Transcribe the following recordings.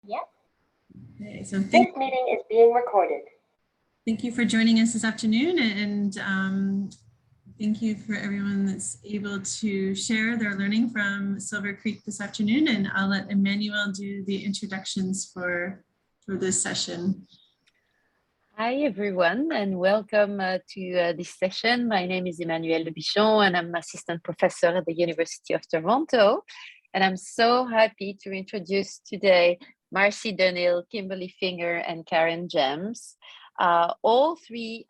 Yep. Okay, so This meeting is being recorded. thank you for joining us this afternoon, and thank you for everyone that's able to share their learning from Silver Creek this afternoon. And I'll let Emmanuel do the introductions for this session. Hi, everyone, and welcome to this session. My name is Emmanuelle Lebichon, and I'm assistant professor at the University of Toronto. And I'm so happy to introduce today Marci Dunhill, Kimberly Finger, and Karen James, all three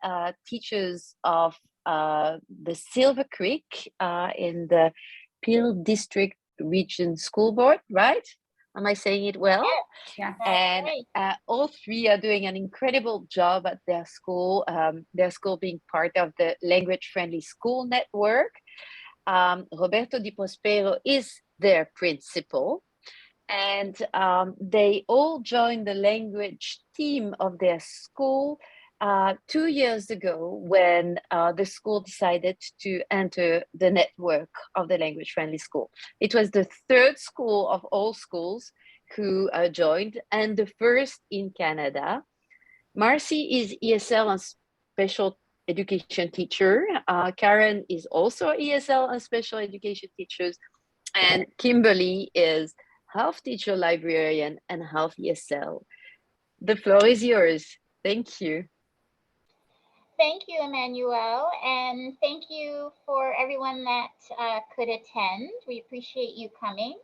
teachers of the Silver Creek in the Peel District Region School Board, right? Am I saying it well? Yeah. And all three are doing an incredible job at their school being part of the language-friendly school network. Roberto Di Prospero is their principal. And they all joined the language team of their school 2 years ago when the school decided to enter the network of the language-friendly school. It was the third school of all schools who joined, and the first in Canada. Marci is ESL and special education teacher. Karen is also ESL and special education teachers. And Kimberly is half teacher librarian and half ESL. The floor is yours. Thank you. Thank you, Emmanuelle, and thank you for everyone that could attend. We appreciate you coming.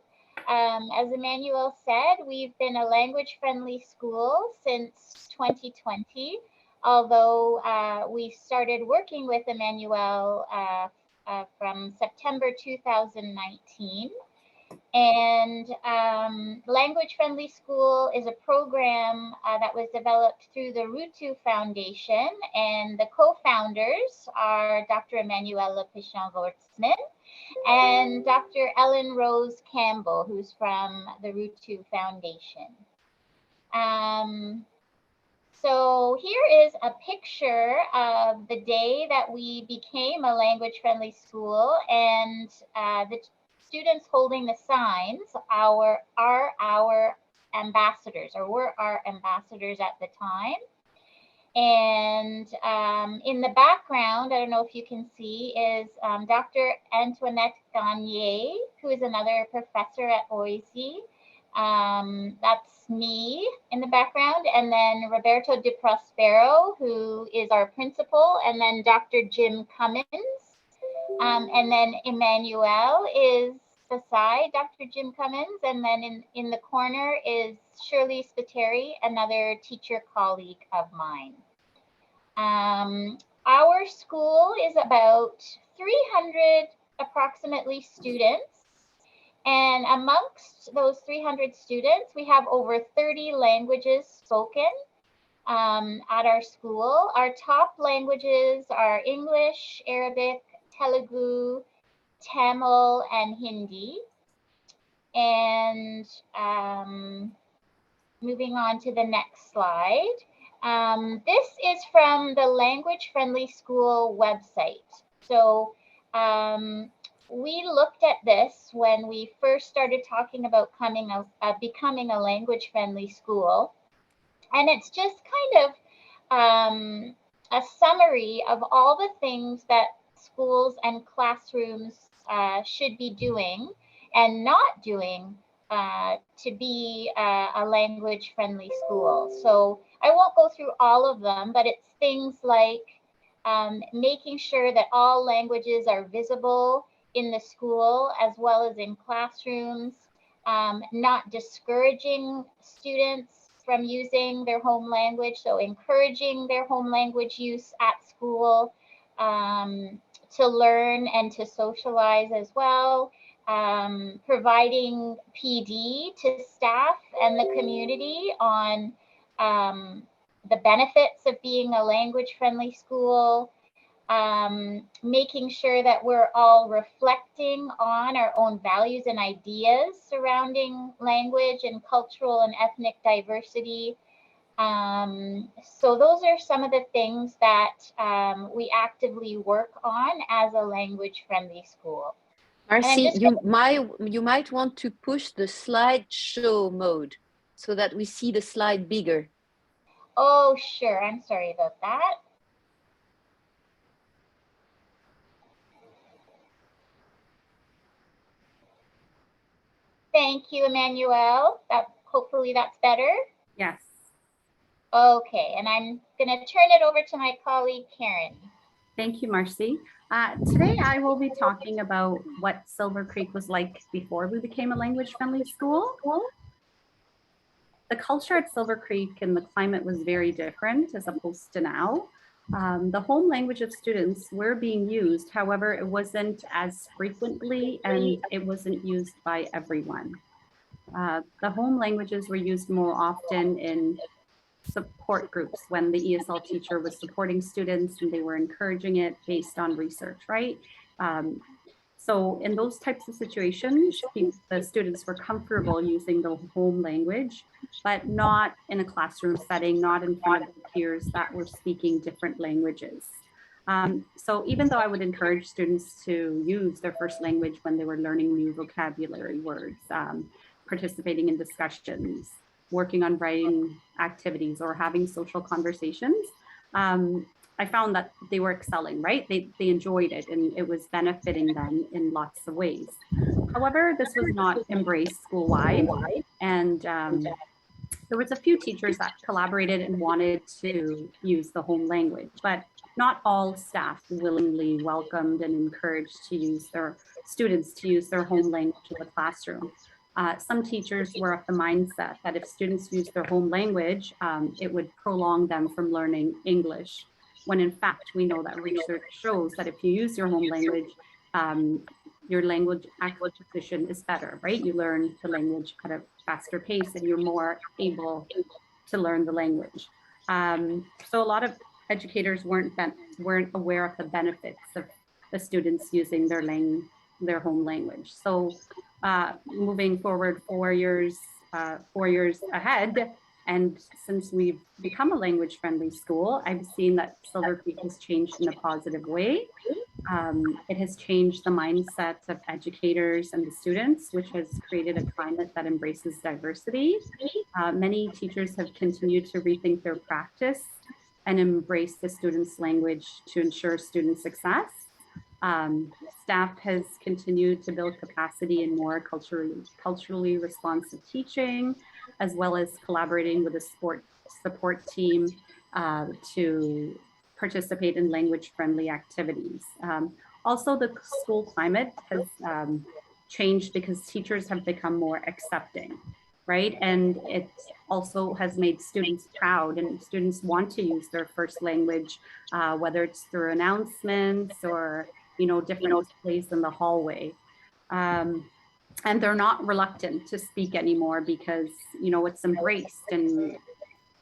As Emmanuelle said, we've been a language-friendly school since 2020, although we started working with Emmanuelle from September 2019. And Language Friendly School is a program that was developed through the Rutu Foundation, and the co-founders are Dr. Emmanuelle Lepichon-Wortsman and Dr. Ellen Rose Campbell, who's from the Rutu Foundation. So here is a picture of the day that we became a language-friendly school, and the students holding the signs are our ambassadors, or were our ambassadors at the time. And in the background, I don't know if you can see, is Dr. Antoinette Gagné, who is another professor at OISE. That's me in the background, and then Roberto Di Prospero, who is our principal, and then Dr. Jim Cummins. And then Emmanuelle is beside Dr. Jim Cummins, and then in the corner is Shirley Spiteri, another teacher colleague of mine. Our school is about 300 approximately students, and amongst those 300 students, we have over 30 languages spoken at our school. Our top languages are English, Arabic, Telugu, Tamil, and Hindi. And moving on to the next slide. This is from the Language Friendly School website. So we looked at this when we first started talking about becoming a language friendly school. And it's just kind of a summary of all the things that schools and classrooms should be doing and not doing to be a language-friendly school. So I won't go through all of them, but it's things like making sure that all languages are visible in the school as well as in classrooms, not discouraging students from using their home language, so encouraging their home language use at school to learn and to socialize as well, providing PD to staff and the community on the benefits of being a language-friendly school, making sure that we're all reflecting on our own values and ideas surrounding language and cultural and ethnic diversity. So those are some of the things that we actively work on as a language-friendly school. Marci, you might want to push the slideshow mode. so that we see the slide bigger. Oh, sure. I'm sorry about that. Thank you, Emmanuel. Hopefully that's better. Yes. Okay, and I'm going to turn it over to my colleague, Karen. Thank you, Marci. Today I will be talking about what Silver Creek was like before we became a language-friendly school. The culture at Silver Creek and the climate was very different as opposed to now. The home language of students were being used, however, it wasn't as frequently and it wasn't used by everyone. The home languages were used more often in support groups when the ESL teacher was supporting students and they were encouraging it based on research, right? So in those types of situations, the students were comfortable using the home language, but not in a classroom setting, not in front of peers that were speaking different languages. So even though I would encourage students to use their first language when they were learning new vocabulary words, participating in discussions, working on writing activities or having social conversations, I found that they were excelling, right? They enjoyed it and it was benefiting them in lots of ways. However, this was not embraced school-wide, and there was a few teachers that collaborated and wanted to use the home language, but not all staff willingly welcomed and encouraged to use their students to use their home language in the classroom. Some teachers were of the mindset that if students use their home language, it would prolong them from learning English, when in fact, we know that research shows that if you use your home language, your language acquisition is better, right? You learn the language at a faster pace and you're more able to learn the language. So a lot of educators weren't aware of the benefits of the students using their home language. So moving forward 4 years ahead, and since we've become a language-friendly school, I've seen that Silver Creek has changed in a positive way. It has changed the mindset of educators and the students, which has created a climate that embraces diversity. Many teachers have continued to rethink their practice and embrace the students' language to ensure student success. Staff has continued to build capacity in more culturally responsive teaching, as well as collaborating with a support team to participate in language-friendly activities. Also, the school climate has changed because teachers have become more accepting, right? And it also has made students proud, and students want to use their first language, whether it's through announcements or different displays in the hallway. And they're not reluctant to speak anymore because it's embraced. And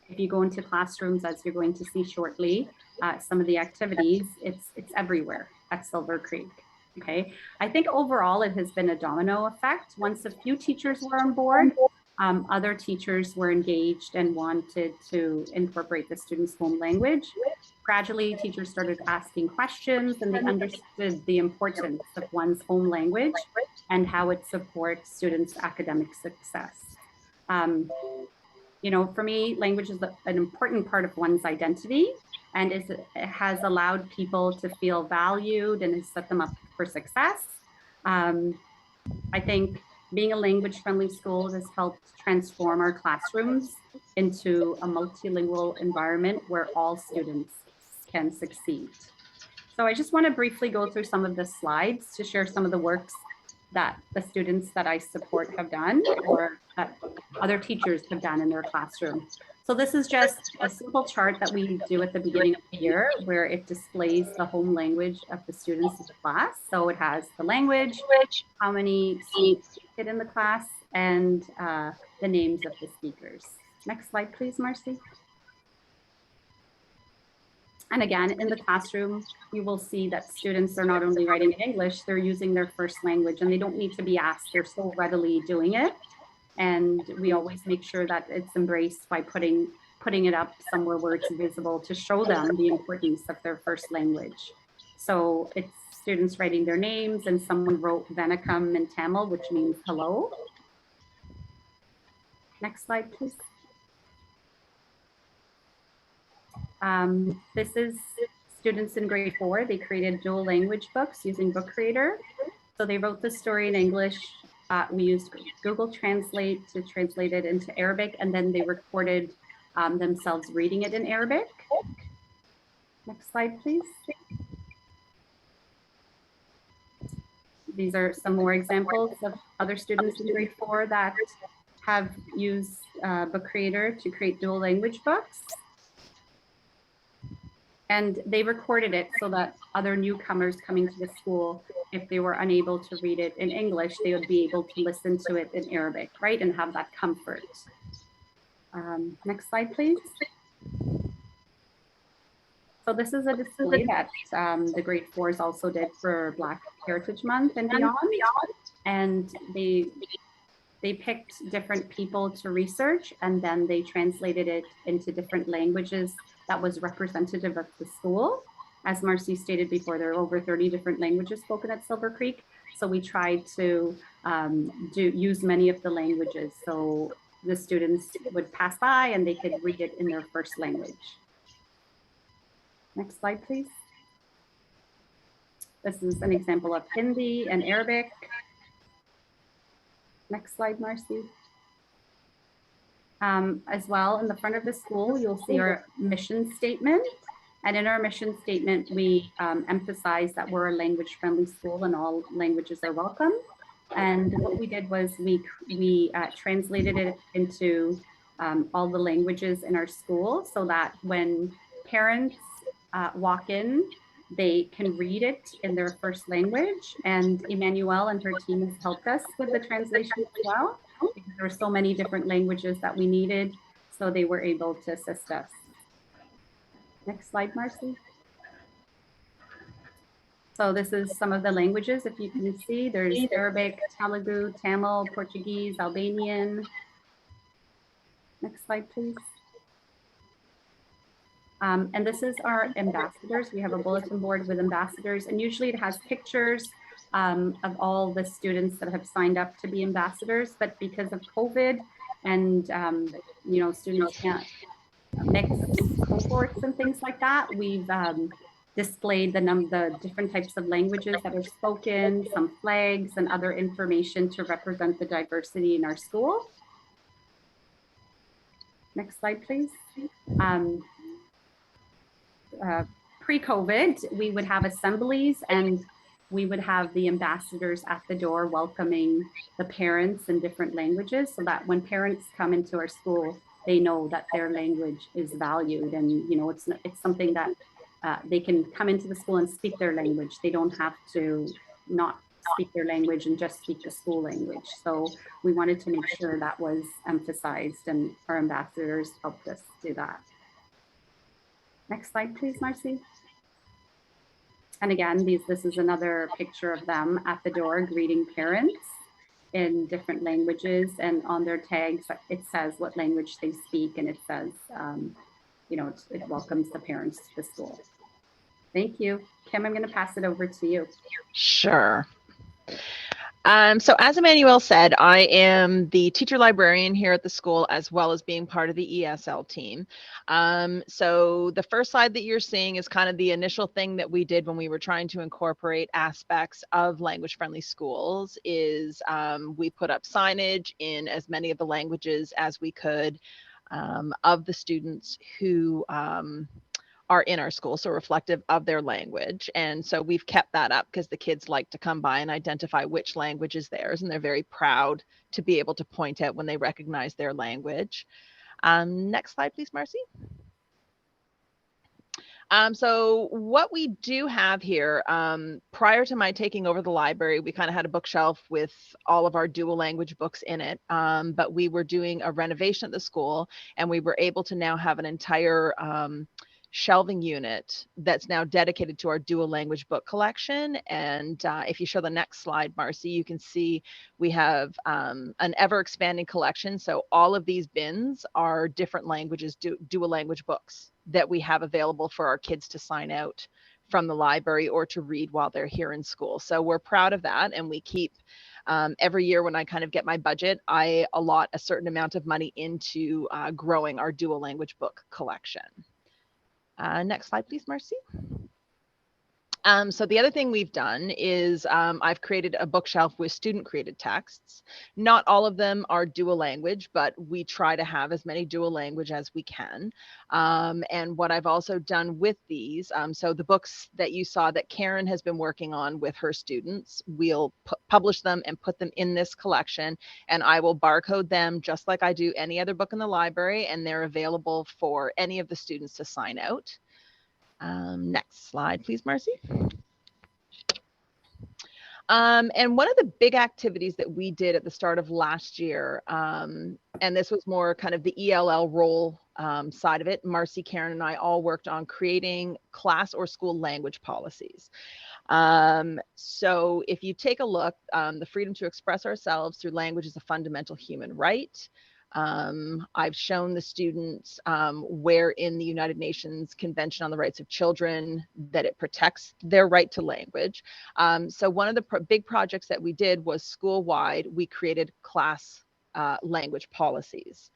if you go into classrooms, as you're going to see shortly, some of the activities, it's everywhere at Silver Creek. Okay, I think overall it has been a domino effect. Once a few teachers were on board, other teachers were engaged and wanted to incorporate the students' home language. Gradually, teachers started asking questions and they understood the importance of one's home language and how it supports students' academic success. For me, language is an important part of one's identity, and it has allowed people to feel valued and has set them up for success. I think being a language-friendly school has helped transform our classrooms into a multilingual environment where all students can succeed. So I just want to briefly go through some of the slides to share some of the works that the students that I support have done or that other teachers have done in their classroom. So this is just a simple chart that we do at the beginning of the year where it displays the home language of the students in the class. So it has the language, how many seats fit in the class, and the names of the speakers. Next slide, please, Marci. And again, in the classroom, you will see that students are not only writing in English, they're using their first language and they don't need to be asked, they're so readily doing it. And we always make sure that it's embraced by putting it up somewhere where it's visible to show them the importance of their first language. So it's students writing their names, and someone wrote Vanakkam in Tamil, which means hello. Next slide, please. This is students in grade 4. They created dual language books using Book Creator. So they wrote the story in English. We used Google Translate to translate it into Arabic, and then they recorded themselves reading it in Arabic. Next slide, please. These are some more examples of other students in grade 4 that have used Book Creator to create dual language books. And they recorded it so that other newcomers coming to the school, if they were unable to read it in English, they would be able to listen to it in Arabic, right? And have that comfort. Next slide, please. So this is a display that the grade 4s also did for Black Heritage Month and beyond. And they picked different people to research, and then they translated it into different languages that was representative of the school. As Marci stated before, there are over 30 different languages spoken at Silver Creek. So we tried to use many of the languages. So the students would pass by and they could read it in their first language. Next slide, please. This is an example of Hindi and Arabic. Next slide, Marci. As well, in the front of the school, you'll see our mission statement. And in our mission statement, we emphasize that we're a language-friendly school and all languages are welcome. And what we did was we translated it into all the languages in our school so that when parents walk in, they can read it in their first language. And Emmanuelle and her team has helped us with the translation as well, because there were so many different languages that we needed. So they were able to assist us. Next slide, Marci. So this is some of the languages. If you can see, there's Arabic, Telugu, Tamil, Portuguese, Albanian. Next slide, please. And this is our ambassadors. We have a bulletin board with ambassadors, and usually it has pictures of all the students that have signed up to be ambassadors. But because of COVID and students can't mix cohorts and things like that, we've displayed the different types of languages that are spoken, some flags and other information to represent the diversity in our school. Next slide, please. Pre-COVID, we would have assemblies and we would have the ambassadors at the door welcoming the parents in different languages, so that when parents come into our school, they know that their language is valued, and it's something that they can come into the school and speak their language. They don't have to not speak their language and just speak the school language. So we wanted to make sure that was emphasized, and our ambassadors helped us do that. Next slide, please, Marci. And again, this is another picture of them at the door greeting parents in different languages, and on their tags, it says what language they speak, and it says, it welcomes the parents to the school. Thank you. Kim, I'm going to pass it over to you. Sure. So as Emmanuelle said, I am the teacher librarian here at the school, as well as being part of the ESL team. So the first slide that you're seeing is kind of the initial thing that we did when we were trying to incorporate aspects of language-friendly schools is we put up signage in as many of the languages as we could of the students who are in our school, so reflective of their language. And so we've kept that up because the kids like to come by and identify which language is theirs, and they're very proud to be able to point out when they recognize their language. Next slide, please, Marci. So what we do have here, prior to my taking over the library, we kind of had a bookshelf with all of our dual language books in it, but we were doing a renovation at the school, and we were able to now have an entire shelving unit that's now dedicated to our dual language book collection. And if you show the next slide, Marci, you can see we have an ever expanding collection. So all of these bins are different languages, dual language books that we have available for our kids to sign out from the library or to read while they're here in school. So we're proud of that, and we keep Every year when I kind of get my budget, I allot a certain amount of money into growing our dual language book collection. Next slide, please, Marci. So the other thing we've done is I've created a bookshelf with student created texts. Not all of them are dual language, but we try to have as many dual language as we can. And what I've also done with these, so the books that you saw that Karen has been working on with her students, we'll publish them and put them in this collection, and I will barcode them just like I do any other book in the library, and they're available for any of the students to sign out. Next slide, please, Marci. And one of the big activities that we did at the start of last year, and this was more kind of the ELL role side of it, Marci, Karen, and I all worked on creating class or school language policies. So if you take a look, the freedom to express ourselves through language is a fundamental human right. I've shown the students where in the United Nations Convention on the Rights of Children that it protects their right to language. So one of the big projects that we did was school-wide, we created class language policies.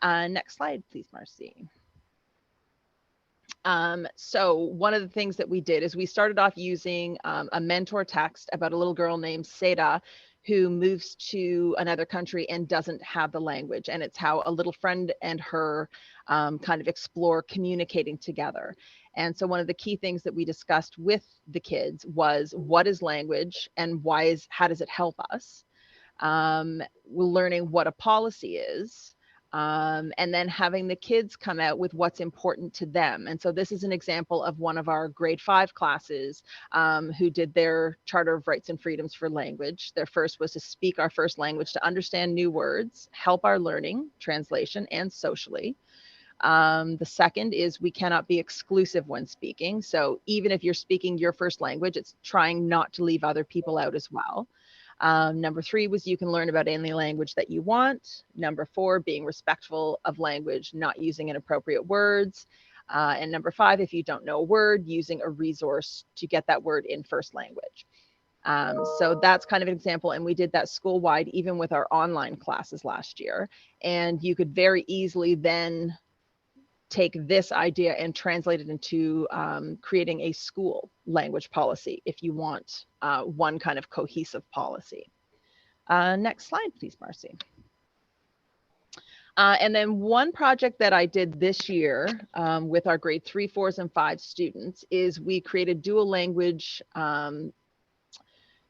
Next slide, please, Marci. So one of the things that we did is we started off using a mentor text about a little girl named Seda who moves to another country and doesn't have the language. And it's how a little friend and her kind of explore communicating together. And so one of the key things that we discussed with the kids was what is language and how does it help us? We're learning what a policy is. And then having the kids come out with what's important to them. And so this is an example of one of our grade 5 classes who did their Charter of Rights and Freedoms for language. Their first was to speak our first language, to understand new words, help our learning, translation, and socially. The second is we cannot be exclusive when speaking. So even if you're speaking your first language, it's trying not to leave other people out as well. Number 3 was you can learn about any language that you want. Number 4, being respectful of language, not using inappropriate words. And number 5, if you don't know a word, using a resource to get that word in first language. So that's kind of an example. And we did that school-wide, even with our online classes last year. And you could very easily then take this idea and translate it into creating a school language policy if you want one kind of cohesive policy. Next slide, please, Marci. And then one project that I did this year with our grade 3, 4s, and 5 students is we created dual language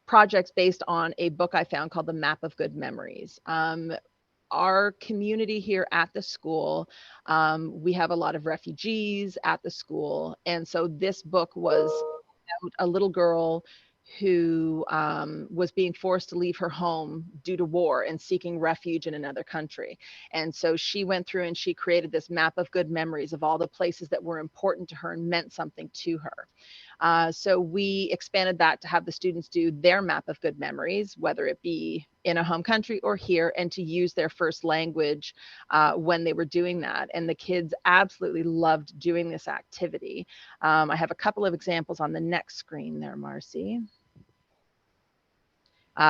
projects based on a book I found called The Map of Good Memories. Our community here at the school, we have a lot of refugees at the school. And so this book was about a little girl who was being forced to leave her home due to war and seeking refuge in another country. And so she went through and she created this map of good memories of all the places that were important to her and meant something to her. So we expanded that to have the students do their map of good memories, whether it be in a home country or here, and to use their first language when they were doing that. And the kids absolutely loved doing this activity. I have a couple of examples on the next screen there, Marci.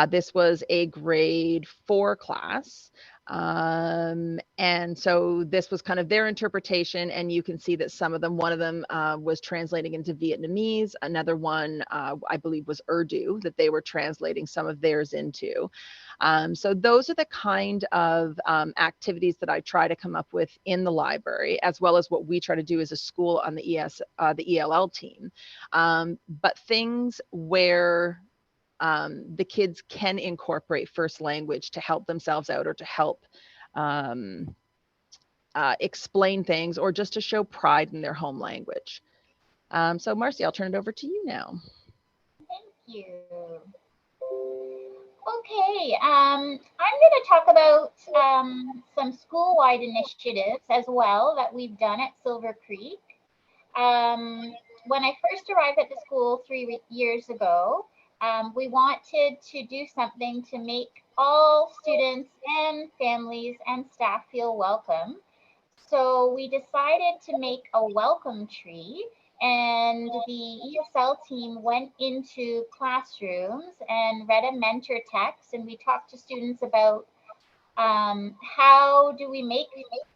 This was a grade 4 class. And so this was kind of their interpretation, and you can see that some of them, one of them was translating into Vietnamese, another one I believe was Urdu that they were translating some of theirs into. So those are the kind of activities that I try to come up with in the library, as well as what we try to do as a school on the ELL team. But things where the kids can incorporate first language to help themselves out or to help explain things or just to show pride in their home language. So Marci, I'll turn it over to you now. Thank you. Okay, I'm going to talk about some school-wide initiatives as well that we've done at Silver Creek. When I first arrived at the school 3 years ago, we wanted to do something to make all students and families and staff feel welcome. So we decided to make a welcome tree, And the ESL team went into classrooms and read a mentor text, and we talked to students about how do we make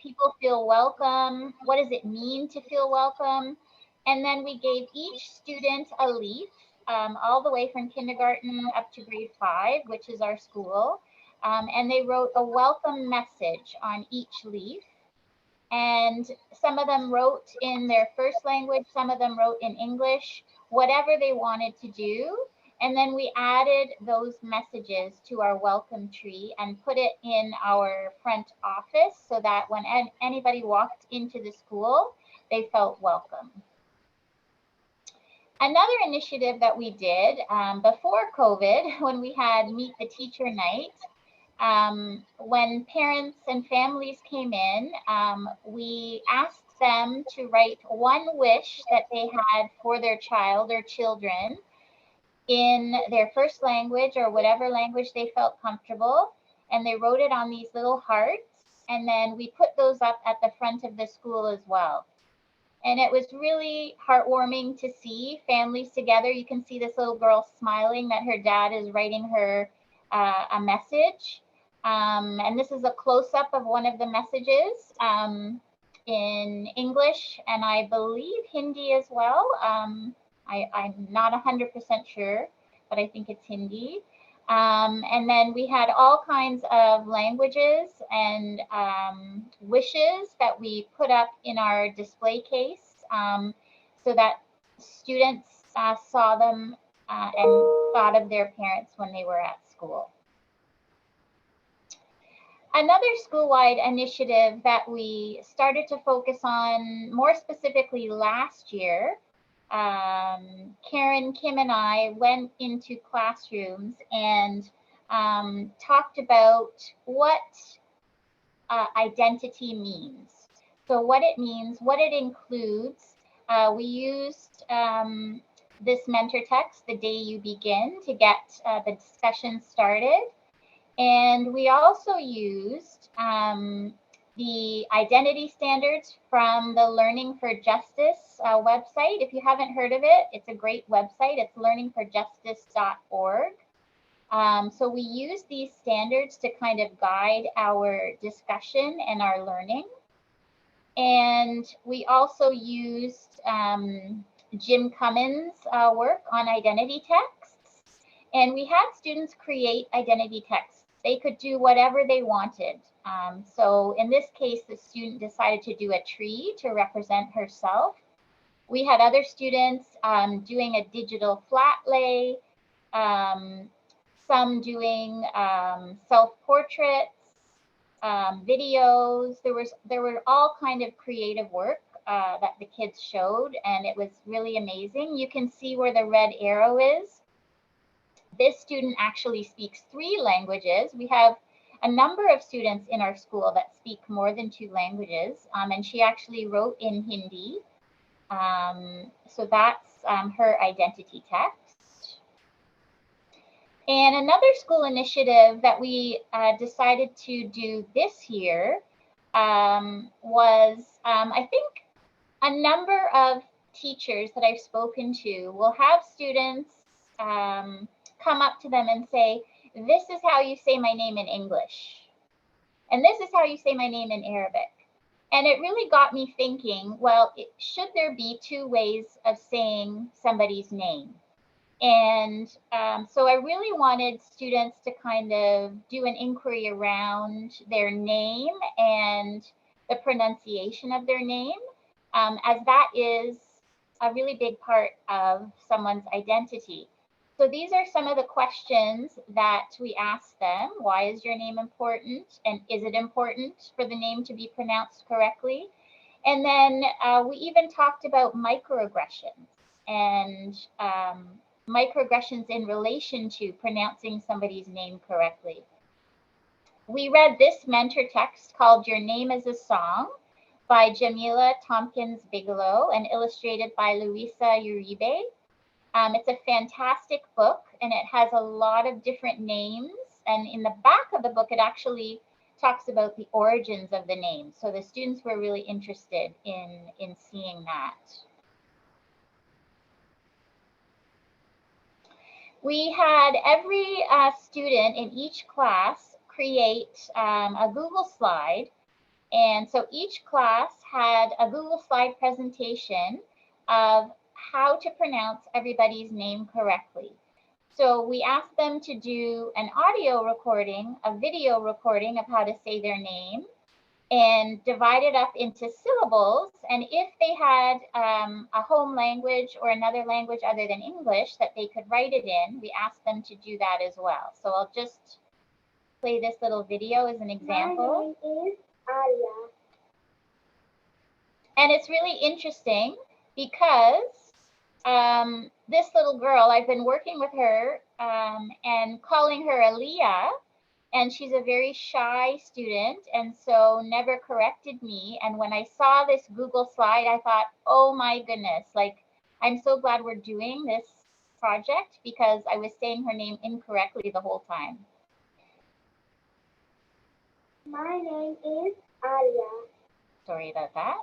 people feel welcome? What does it mean to feel welcome? And then we gave each student a leaf, all the way from kindergarten up to grade 5, which is our school. And they wrote a welcome message on each leaf. And some of them wrote in their first language, some of them wrote in English, whatever they wanted to do. And then we added those messages to our welcome tree and put it in our front office so that when anybody walked into the school, they felt welcome. Another initiative that we did before COVID, when we had Meet the Teacher Night, when parents and families came in, we asked them to write one wish that they had for their child or children in their first language or whatever language they felt comfortable. And they wrote it on these little hearts. And then we put those up at the front of the school as well. And it was really heartwarming to see families together. You can see this little girl smiling that her dad is writing her a message. And this is a close-up of one of the messages in English and I believe Hindi as well. I'm not 100% sure, but I think it's Hindi. And then we had all kinds of languages and wishes that we put up in our display case so that students saw them and thought of their parents when they were at school. Another school-wide initiative that we started to focus on more specifically last year, Karen, Kim, and I went into classrooms and talked about what identity means. So what it means, what it includes. We used this mentor text, The Day You Begin, to get the discussion started. And we also used the identity standards from the Learning for Justice website. If you haven't heard of it, it's a great website. It's learningforjustice.org. So we use these standards to kind of guide our discussion and our learning. And we also used Jim Cummins' work on identity texts. And we had students create identity texts. They could do whatever they wanted. So in this case, the student decided to do a tree to represent herself. We had other students doing a digital flat lay, some doing self-portraits, videos. There were all kind of creative work that the kids showed, and it was really amazing. You can see where the red arrow is. This student actually speaks 3 languages. We have a number of students in our school that speak more than 2 languages, and she actually wrote in Hindi. So that's her identity text. And another school initiative that we decided to do this year was, I think, a number of teachers that I've spoken to will have students come up to them and say, this is how you say my name in English. And this is how you say my name in Arabic. And it really got me thinking, well, should there be 2 ways of saying somebody's name? And so I really wanted students to kind of do an inquiry around their name and the pronunciation of their name, as that is a really big part of someone's identity. So these are some of the questions that we asked them. Why is your name important? And is it important for the name to be pronounced correctly? And then we even talked about microaggressions and microaggressions in relation to pronouncing somebody's name correctly. We read this mentor text called Your Name is a Song by Jamila Tompkins Bigelow and illustrated by Luisa Uribe. It's a fantastic book, and it has a lot of different names. And in the back of the book, it actually talks about the origins of the names. So the students were really interested in seeing that. We had every student in each class create a Google slide. And so each class had a Google slide presentation of how to pronounce everybody's name correctly. So we asked them to do an audio recording, a video recording of how to say their name, and divide it up into syllables. And if they had a home language or another language other than English that they could write it in, we asked them to do that as well. So I'll just play this little video as an example. My name is Alia. And it's really interesting because this little girl, I've been working with her and calling her Aaliyah, and she's a very shy student and so never corrected me. And when I saw this Google slide, I thought, oh my goodness, like, I'm so glad we're doing this project because I was saying her name incorrectly the whole time. My name is Alia. Sorry about that.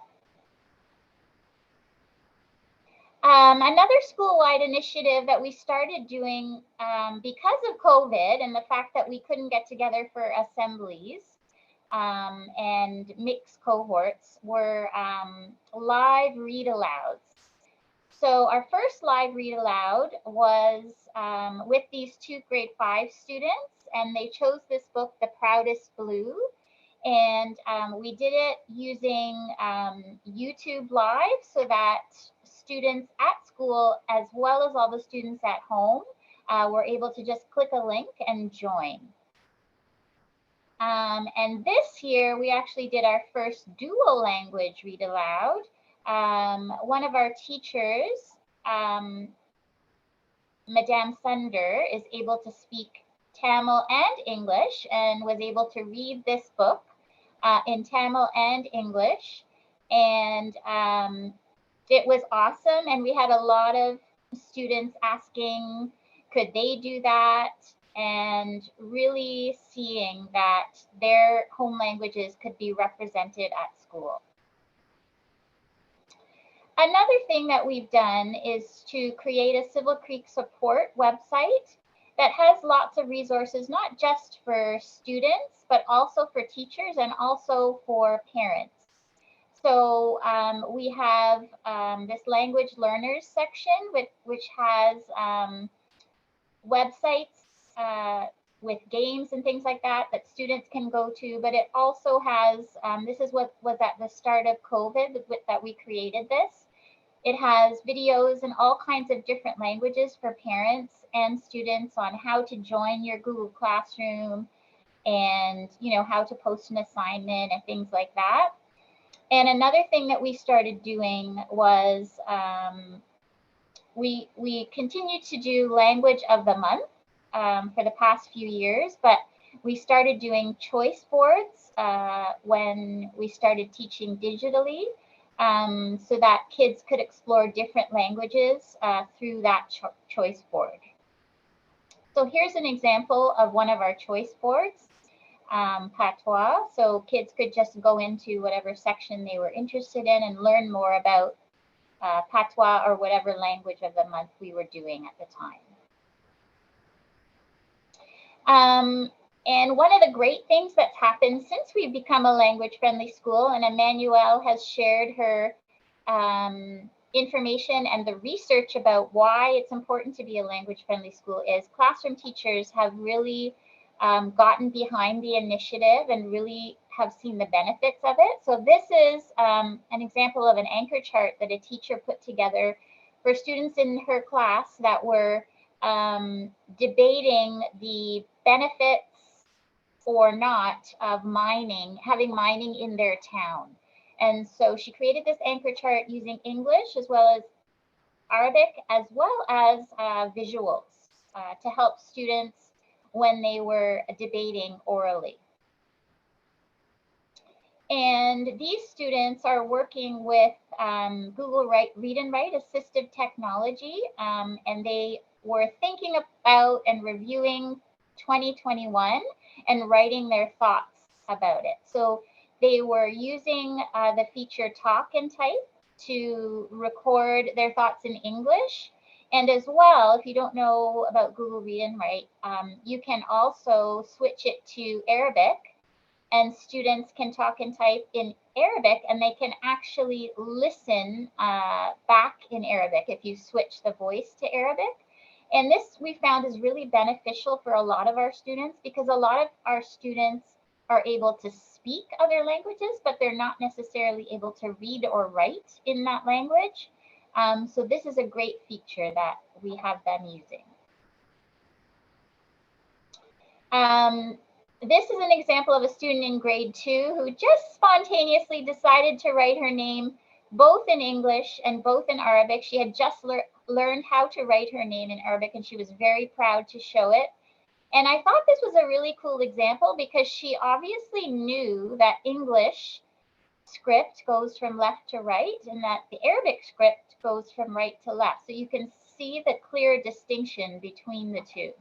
Another school-wide initiative that we started doing because of COVID and the fact that we couldn't get together for assemblies and mixed cohorts were live read-alouds. So our first live read-aloud was with these two grade 5 students, and they chose this book, The Proudest Blue. And we did it using YouTube Live so that students at school, as well as all the students at home, were able to just click a link and join. And this year, we actually did our first dual language read aloud. One of our teachers, Madame Sunder, is able to speak Tamil and English and was able to read this book in Tamil and English. And it was awesome. And we had a lot of students asking, could they do that? And really seeing that their home languages could be represented at school. Another thing that we've done is to create a Civil Creek support website that has lots of resources, not just for students, but also for teachers and also for parents. So we have this language learners section, which has websites with games and things like that that students can go to, but it also has, this is what was at the start of COVID that we created this. It has videos in all kinds of different languages for parents and students on how to join your Google Classroom and, you know, how to post an assignment and things like that. And another thing that we started doing was we continued to do language of the month for the past few years, but we started doing choice boards when we started teaching digitally, so that kids could explore different languages through that choice board. So here's an example of one of our choice boards, patois. So kids could just go into whatever section they were interested in and learn more about patois or whatever language of the month we were doing at the time. And one of the great things that's happened since we've become a language-friendly school, and Emmanuelle has shared her information and the research about why it's important to be a language-friendly school, is classroom teachers have really gotten behind the initiative and really have seen the benefits of it. So this is an example of an anchor chart that a teacher put together for students in her class that were debating the benefits or not of mining, having mining in their town. And so she created this anchor chart using English as well as Arabic, as well as visuals to help students when they were debating orally. And these students are working with Google Read and Write assistive technology, and they were thinking about and reviewing 2021 and writing their thoughts about it. So they were using the feature Talk and Type to record their thoughts in English, And as well, if you don't know about Google Read and Write, you can also switch it to Arabic, and students can talk and type in Arabic, and they can actually listen back in Arabic if you switch the voice to Arabic. And this we found is really beneficial for a lot of our students, because a lot of our students are able to speak other languages, but they're not necessarily able to read or write in that language. So this is a great feature that we have them using. This is an example of a student in grade 2 who just spontaneously decided to write her name both in English and both in Arabic. She had just learned how to write her name in Arabic, and she was very proud to show it. And I thought this was a really cool example because she obviously knew that English script goes from left to right and that the Arabic script goes from right to left. So you can see the clear distinction between the two.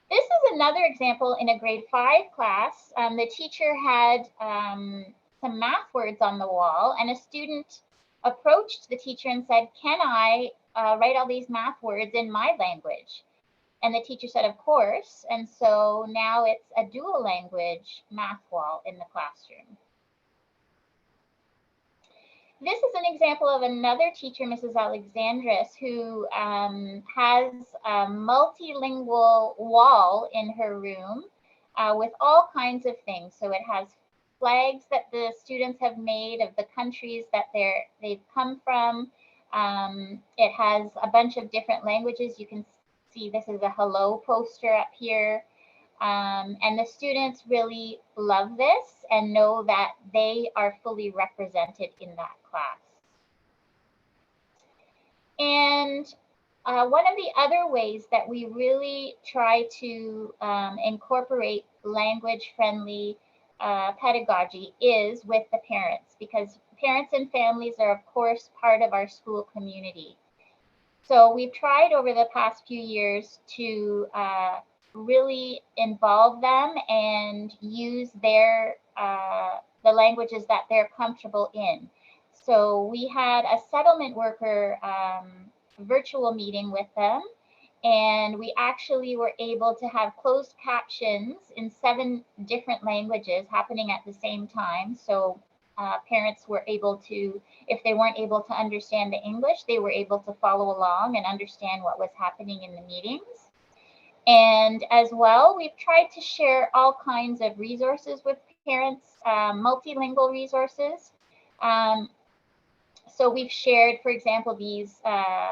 This is another example in a grade 5 class. The teacher had some math words on the wall, and a student approached the teacher and said, "Can I write all these math words in my language?" And the teacher said, "Of course." And so now it's a dual language math wall in the classroom. This is an example of another teacher, Mrs. Alexandris, who has a multilingual wall in her room with all kinds of things. So it has flags that the students have made of the countries that they've come from. It has a bunch of different languages. You can see this is a hello poster up here. And the students really love this and know that they are fully represented in that class. And one of the other ways that we really try to incorporate language-friendly pedagogy is with the parents, because parents and families are, of course, part of our school community. So we've tried over the past few years to really involve them and use their the languages that they're comfortable in. So we had a settlement worker virtual meeting with them, and we actually were able to have closed captions in 7 different languages happening at the same time. So parents were able to, if they weren't able to understand the English, they were able to follow along and understand what was happening in the meetings. And as well, we've tried to share all kinds of resources with parents, multilingual resources. So we've shared, for example, these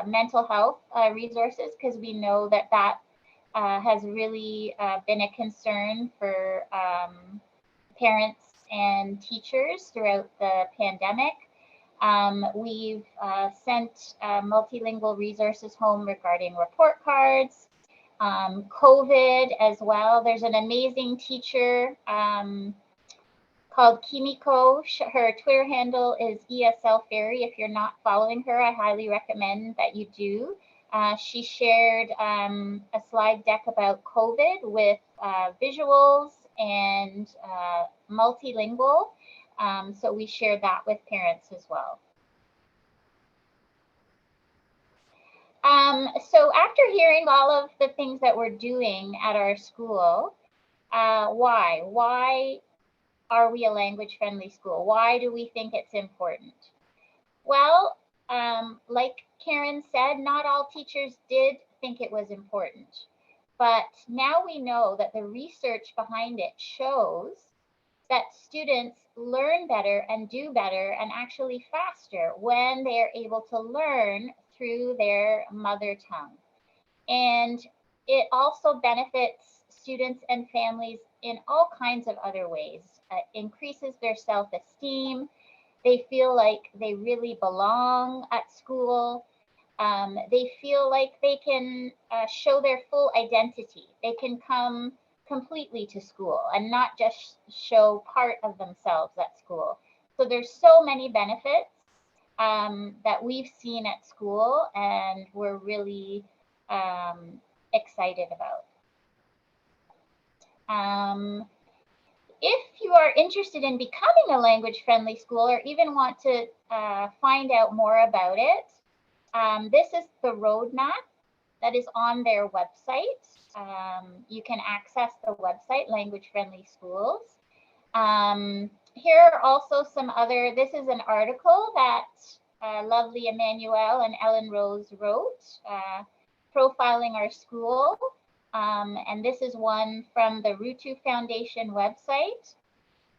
mental health resources, because we know that that has really been a concern for parents and teachers throughout the pandemic. We've sent multilingual resources home regarding report cards. COVID as well. There's an amazing teacher called Kimiko. Her Twitter handle is ESL Fairy. If you're not following her, I highly recommend that you do. She shared a slide deck about COVID with visuals and multilingual. So we shared that with parents as well. So after hearing all of the things that we're doing at our school, why? Why are we a language-friendly school? Why do we think it's important? Well, like Karen said, not all teachers did think it was important. But now we know that the research behind it shows that students learn better and do better and actually faster when they are able to learn through their mother tongue. And it also benefits students and families in all kinds of other ways. It increases their self-esteem. They feel like they really belong at school. They feel like they can show their full identity. They can come completely to school and not just show part of themselves at school. So there's so many benefits that we've seen at school, and we're really excited about. If you are interested in becoming a language-friendly school or even want to find out more about it, This is the roadmap that is on their website. You can access the website, Language Friendly Schools. Here are also some other, this is an article that lovely Emmanuel and Ellen Rose wrote, profiling our school. And this is one from the Rutu Foundation website.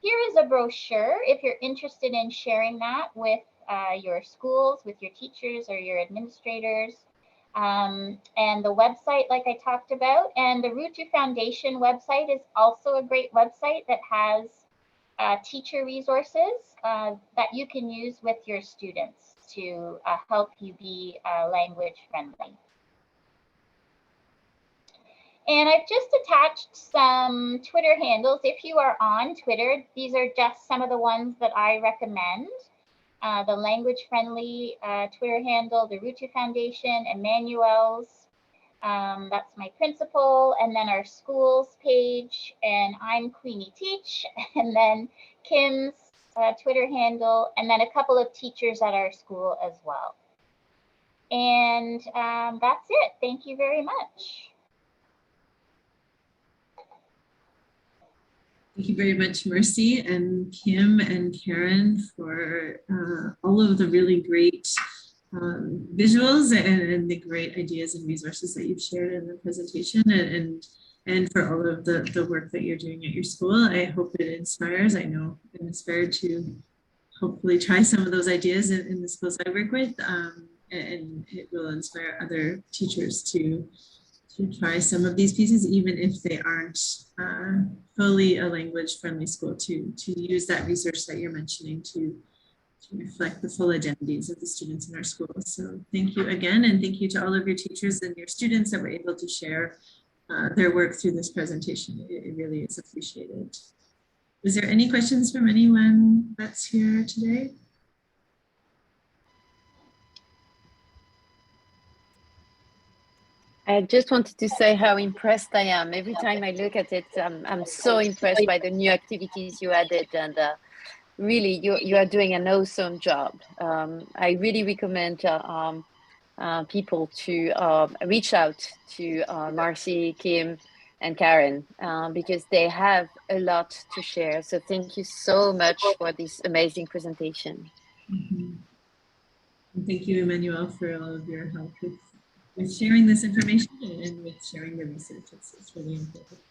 Here is a brochure if you're interested in sharing that with your schools, with your teachers or your administrators. And the website, like I talked about, and the Rutu Foundation website is also a great website that has teacher resources that you can use with your students to help you be language friendly. And I've just attached some Twitter handles. If you are on Twitter, these are just some of the ones that I recommend. The Language Friendly Twitter handle, the Rutu Foundation, Emmanuel's, that's my principal, and then our schools page, and I'm Queenie Teach, and then Kim's Twitter handle, and then a couple of teachers at our school as well. And that's it. Thank you very much. Thank you very much, Marci and Kim and Karen, for all of the really great visuals and the great ideas and resources that you've shared in the presentation, and for all of the work that you're doing at your school. I hope it inspires. I know I'm inspired to hopefully try some of those ideas in the schools I work with, and it will inspire other teachers to try some of these pieces, even if they aren't fully a language-friendly school, to use that research that you're mentioning to reflect the full identities of the students in our schools. So thank you again, and thank you to all of your teachers and your students that were able to share their work through this presentation. It really is appreciated. Is there any questions from anyone that's here today? I just wanted to say how impressed I am. Every time I look at it, I'm so impressed by the new activities you added, and really you are doing an awesome job. I really recommend people to reach out to Marci, Kim, and Karen, because they have a lot to share. So thank you so much for this amazing presentation. Mm-hmm. And thank you, Emmanuel, for all of your help with sharing this information and with sharing the research. It's really important.